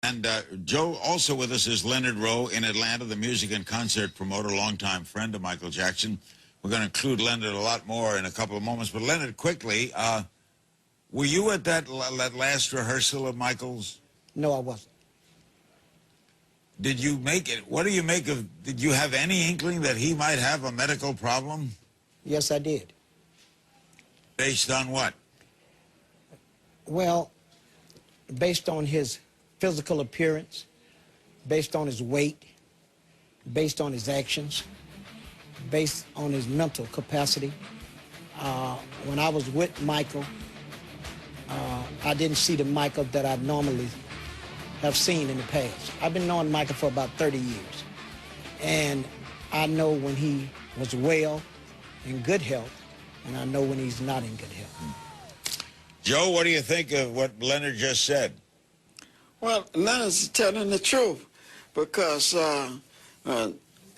And Joe, also with us, is Léonard ROWE in Atlanta, the music and concert promoter, longtime friend of Michael Jackson. We're going to include Léonard a lot more in a couple of moments. But Léonard, quickly, were you at that last rehearsal of Michael's? No, I wasn't. Did you make it? What do you make of? Did you have any inkling that he might have a medical problem? Yes, I did. Based on what? Well, based on his physical appearance, based on his weight, based on his actions, based on his mental capacity. When I was with Michael, I didn't see the Michael that I normally have seen in the past. I've been knowing Michael for about 30 years. And I know when he was well, in good health, and I know when he's not in good health. Joe, what do you think of what Léonard just said? Well, Leonard's telling the truth because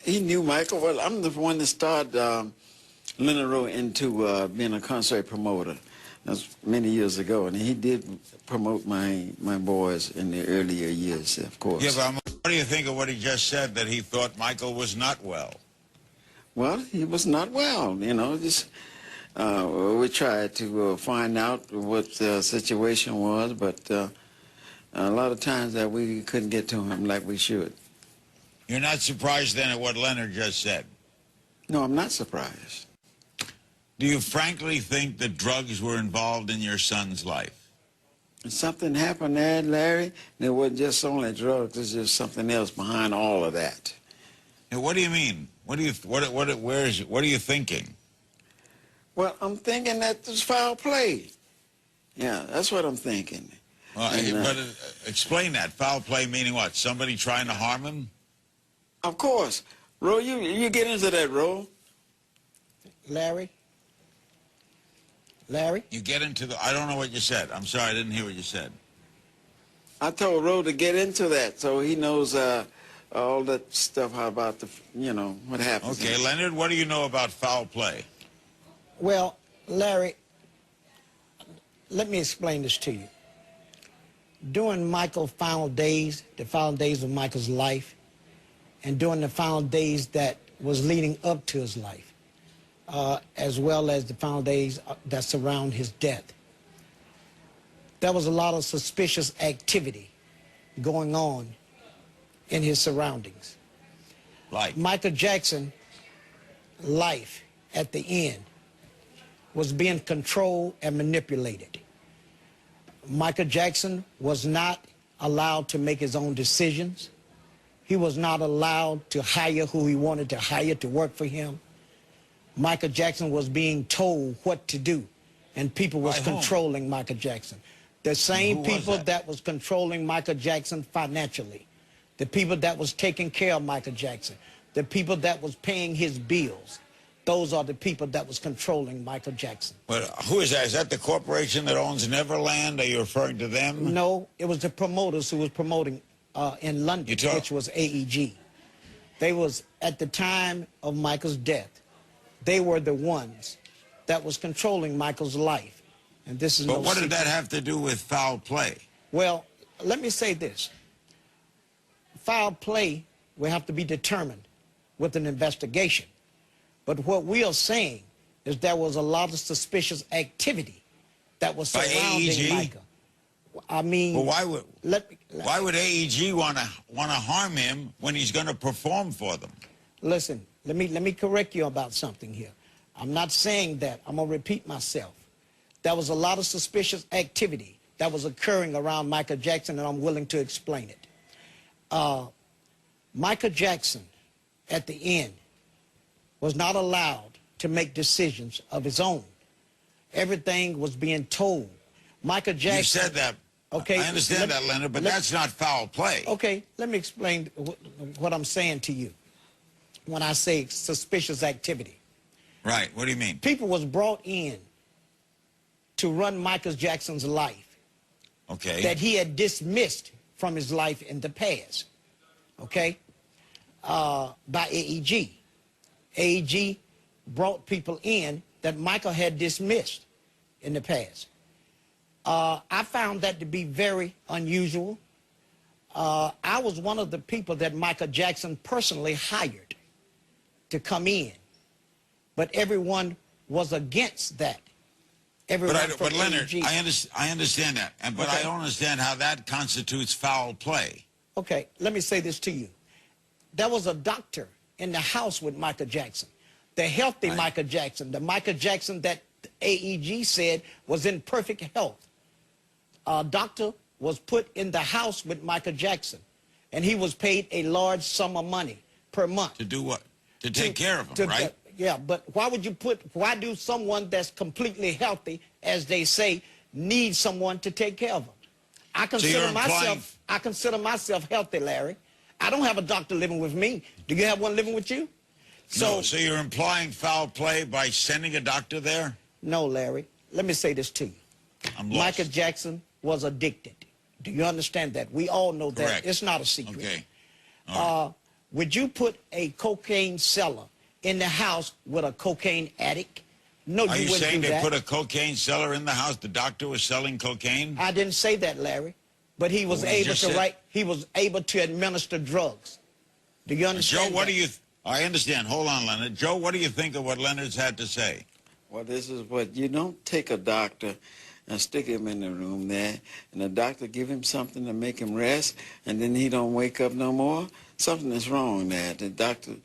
he knew Michael. Well, I'm the one that started Léonard ROWE into being a concert promoter. That's many years ago, and he did promote my boys in the earlier years, of course. Yeah, but what do you think of what he just said, that he thought Michael was not well? Well, he was not well, you know. Just we tried to find out what the situation was, but a lot of times that we couldn't get to him like we should. You're not surprised then at what Léonard just said? No, I'm not surprised. Do you frankly think that drugs were involved in your son's life? Something happened there, Larry, and it wasn't just only drugs, there's just something else behind all of that. Now, what do you mean? What are you thinking? Well, I'm thinking that there's foul play. Yeah, that's what I'm thinking. Well, but explain that. Foul play meaning what? Somebody trying to harm him? Of course. ROWE, you get into that, ROWE. Larry? You get into the... I don't know what you said. I'm sorry, I didn't hear what you said. I told ROWE to get into that so he knows all that stuff about the, you know, what happens. Okay, Léonard, what do you know about foul play? Well, Larry, let me explain this to you. During Michael's final days, the final days of Michael's life, and during the final days that was leading up to his life, as well as the final days that surround his death, there was a lot of suspicious activity going on in his surroundings. Like? Michael Jackson's life at the end was being controlled and manipulated. Michael Jackson was not allowed to make his own decisions. He was not allowed to hire who he wanted to hire to work for him. Michael Jackson was being told what to do, and people was controlling Michael Jackson. The same people that was controlling Michael Jackson financially, the people that was taking care of Michael Jackson, the people that was paying his bills, those are the people that was controlling Michael Jackson. But who is that? Is that the corporation that owns Neverland? Are you referring to them? No, it was the promoters who was promoting in London, which was AEG. They was, at the time of Michael's death, they were the ones that was controlling Michael's life. And this is But what did that have to do with foul play? Well, let me say this. Foul play will have to be determined with an investigation. But what we are saying is there was a lot of suspicious activity that was surrounding Michael. I mean, well, why would AEG want to harm him when he's going to perform for them? Listen, let me correct you about something here. I'm not saying that. I'm going to repeat myself. There was a lot of suspicious activity that was occurring around Michael Jackson, and I'm willing to explain it. Michael Jackson, at the end, was not allowed to make decisions of his own. Everything was being told. Michael Jackson... You said that. Okay. I understand that, Léonard, but that's not foul play. Okay, let me explain what I'm saying to you when I say suspicious activity. Right, what do you mean? People was brought in to run Michael Jackson's life. Okay. That he had dismissed from his life in the past. Okay? By AEG. AEG brought people in that Michael had dismissed in the past. I found that to be very unusual. I was one of the people that Michael Jackson personally hired to come in, but everyone was against that. Everyone but Leonard, AEG. I understand that, but Okay. I don't understand how that constitutes foul play. Okay, let me say this to you. There was a doctor in the house with Michael Jackson, the healthy Right. Michael Jackson, the Michael Jackson that AEG said was in perfect health. A doctor was put in the house with Michael Jackson, and he was paid a large sum of money per month. To do what? To take care of him, right? Yeah, but why do someone that's completely healthy, as they say, need someone to take care of them? I consider myself healthy, Larry. I don't have a doctor living with me. Do you have one living with you? So you're implying foul play by sending a doctor there? No, Larry. Let me say this to you. I'm lost. Michael Jackson was addicted. Do you understand that? We all know that. Correct. It's not a secret. Okay. All right. Would you put a cocaine seller in the house with a cocaine addict? No, Are you wouldn't saying do they that. put a cocaine seller in the house? The doctor was selling cocaine? I didn't say that, Larry. But he was Well, you able just to said- write. He was able to administer drugs. Do you understand? Joe, what that? do you... I understand. Hold on, Leonard. Joe, what do you think of what Leonard's had to say? Well, this is what, you don't take a doctor and stick him in the room there, and the doctor give him something to make him rest, and then he don't wake up no more. Something is wrong there. The doctor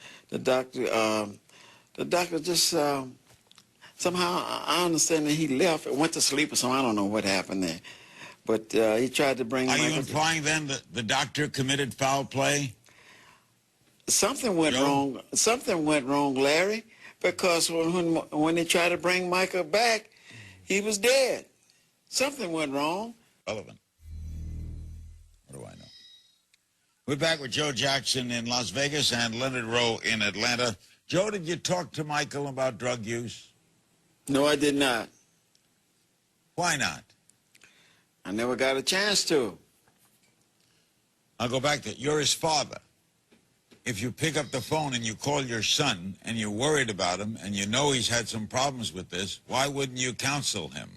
just, somehow, I understand that he left, went to sleep or something. I don't know what happened there. But he tried to bring Are you Michael. implying then that the doctor committed foul play? Something went Joe? wrong. Something went wrong, Larry, because when they tried to bring Michael back, he was dead. Something went wrong. Relevant. What do I know? We're back with Joe Jackson in Las Vegas and Leonard ROWE in Atlanta. Joe, did you talk to Michael about drug use? No, I did not. Why not? I never got a chance to. I'll go back to you're his father. If you pick up the phone and you call your son and you're worried about him and you know he's had some problems with this, why wouldn't you counsel him?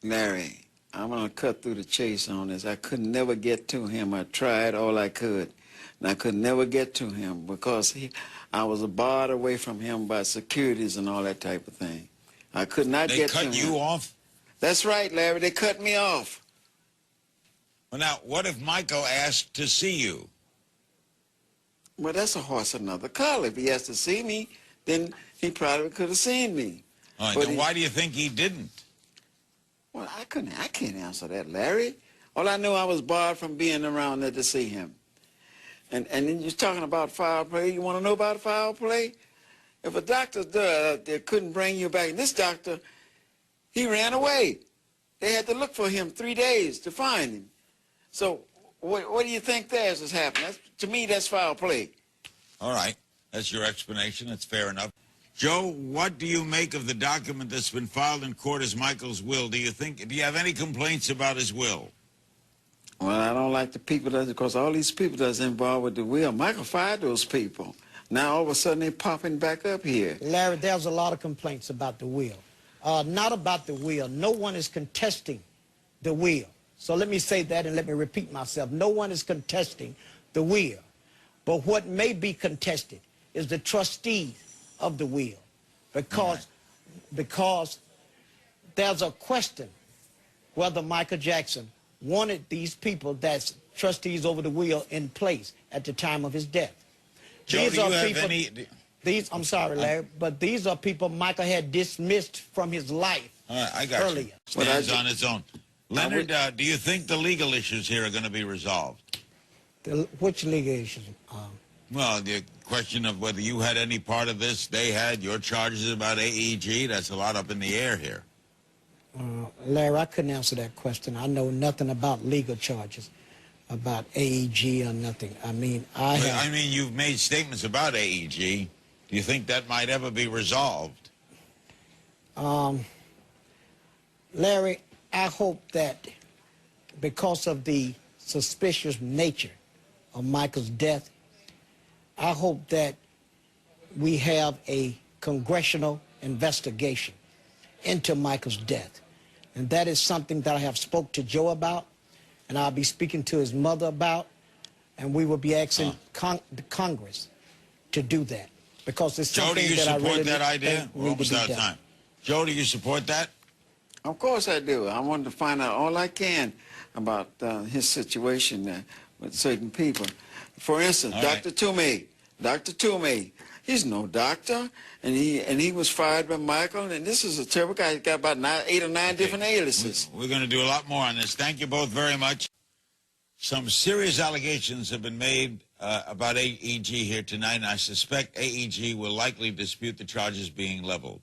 Larry, I'm going to cut through the chase on this. I could never get to him. I tried all I could, and I could never get to him because I was barred away from him by securities and all that type of thing. I could not get to him. They cut you off? That's right, Larry. They cut me off. Well, now, what if Michael asked to see you? Well, that's a horse of another color. If he has to see me, then he probably could have seen me. All right, But then why do you think he didn't? Well, I can't answer that, Larry. All I knew, I was barred from being around there to see him. And then you're talking about foul play. You want to know about foul play? If a doctor they couldn't bring you back, and this doctor, he ran away. They had to look for him 3 days to find him. So what do you think theirs has happened? To me, that's foul play. All right, that's your explanation. That's fair enough. Joe, what do you make of the document that's been filed in court as Michael's will? Do you have any complaints about his will? Well, I don't like the people because all these people that's involved with the will, Michael fired those people. Now all of a sudden they're popping back up here. Larry, there's a lot of complaints about the will. Not about the will. No one is contesting the will. So let me say that and let me repeat myself. No one is contesting the will. But what may be contested is the trustees of the will. Because there's a question whether Michael Jackson wanted these people that's trustees over the will in place at the time of his death. Joe, do you have any... I'm sorry, Larry, but these are people Michael had dismissed from his life I got earlier. you. Stands on its own. Leonard, do you think the legal issues here are going to be resolved? Which legal issues? Well, the question of whether you had any part of this, they had, your charges about AEG, that's a lot up in the air here. Larry, I couldn't answer that question. I know nothing about legal charges, about AEG or nothing. I mean, you've made statements about AEG. Do you think that might ever be resolved? Larry, I hope that because of the suspicious nature of Michael's death, I hope that we have a congressional investigation into Michael's death. And that is something that I have spoke to Joe about, and I'll be speaking to his mother about, and we will be asking the Congress to do that, because it's Joe, do something you that I support really that idea? think We're need to almost be out of done. time. Joe, do you support that? Of course I do. I wanted to find out all I can about his situation with certain people. For instance, All Dr. Toomey, he's no doctor, and he was fired by Michael, and this is a terrible guy. He's got about 8 or 9 different aliases. We're going to do a lot more on this. Thank you both very much. Some serious allegations have been made about AEG here tonight, and I suspect AEG will likely dispute the charges being leveled.